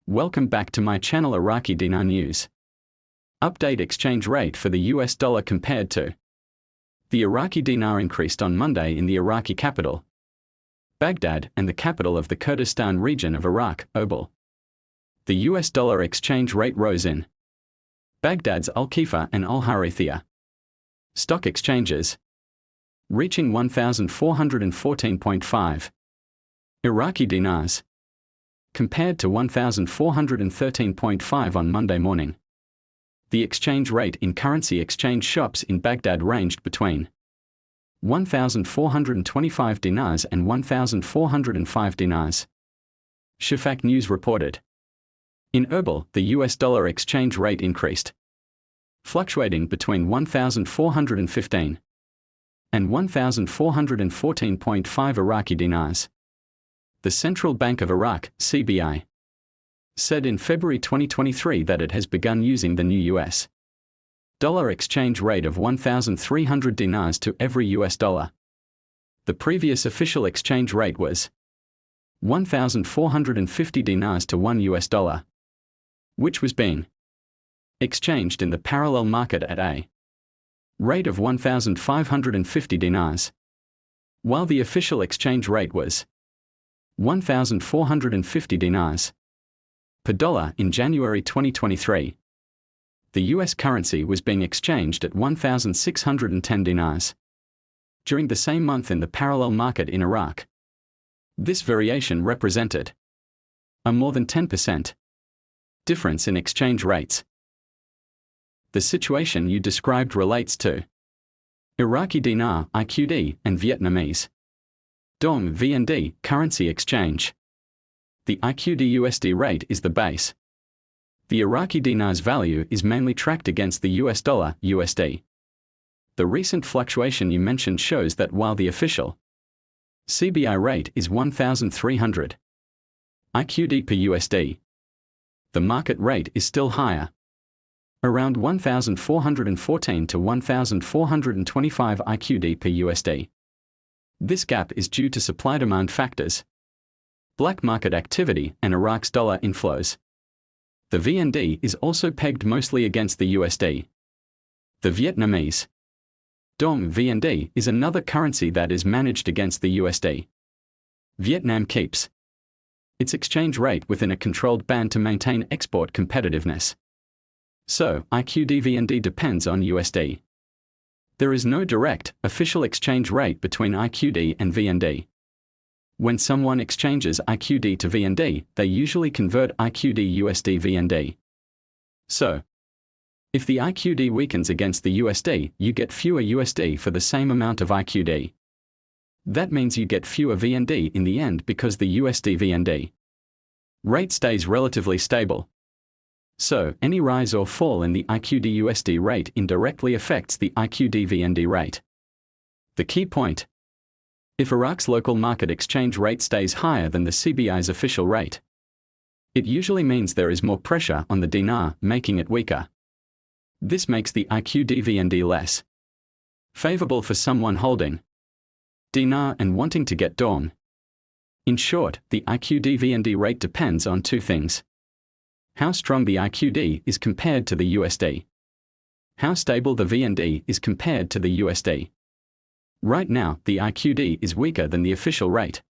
Welcome back to my channel Iraqi Dinar News. Update exchange rate for the US dollar compared to. The Iraqi dinar increased on Monday in the Iraqi capital, Baghdad, and the capital of the Kurdistan region of Iraq, Erbil. The US dollar exchange rate rose in Baghdad's Al-Khifa and Al-Harithia stock exchanges, reaching 1,414.5 Iraqi dinars, compared to 1,413.5 on Monday morning. The exchange rate in currency exchange shops in Baghdad ranged between 1,425 dinars and 1,405 dinars. Shafaq News reported. In Erbil, the US dollar exchange rate increased, fluctuating between 1,415 and 1,414.5 Iraqi dinars. The Central Bank of Iraq, CBI, said in February 2023 that it has begun using the new US dollar exchange rate of 1,300 dinars to every US dollar. The previous official exchange rate was 1,450 dinars to 1 US dollar, which was being exchanged in the parallel market at a rate of 1,550 dinars, while the official exchange rate was 1,450 dinars per dollar in January 2023. The US currency was being exchanged at 1,610 dinars during the same month in the parallel market in Iraq. This variation represented a more than 10% difference in exchange rates. The situation you described relates to Iraqi dinar, IQD, and Vietnamese dong, VND, currency exchange. The IQD USD rate is the base. The Iraqi dinar's value is mainly tracked against the US dollar, USD. The recent fluctuation you mentioned shows that while the official CBI rate is 1,300 IQD per USD, the market rate is still higher, around 1,414 to 1,425 IQD per USD. This gap is due to supply-demand factors, black market activity, and Iraq's dollar inflows. The VND is also pegged mostly against the USD. The Vietnamese dong, VND, is another currency that is managed against the USD. Vietnam keeps its exchange rate within a controlled band to maintain export competitiveness. So, IQD VND depends on USD. There is no direct, official exchange rate between IQD and VND. When someone exchanges IQD to VND, they usually convert IQD USD VND. So, if the IQD weakens against the USD, you get fewer USD for the same amount of IQD. That means you get fewer VND in the end because the USD VND rate stays relatively stable. So, any rise or fall in the IQD USD rate indirectly affects the IQD VND rate. The key point: if Iraq's local market exchange rate stays higher than the CBI's official rate, it usually means there is more pressure on the dinar, making it weaker. This makes the IQD VND less favorable for someone holding dinar and wanting to get dong. In short, the IQD VND rate depends on two things: how strong the IQD is compared to the USD, how stable the VND is compared to the USD. Right now, the IQD is weaker than the official rate,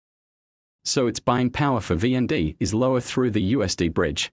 so its buying power for VND is lower through the USD bridge.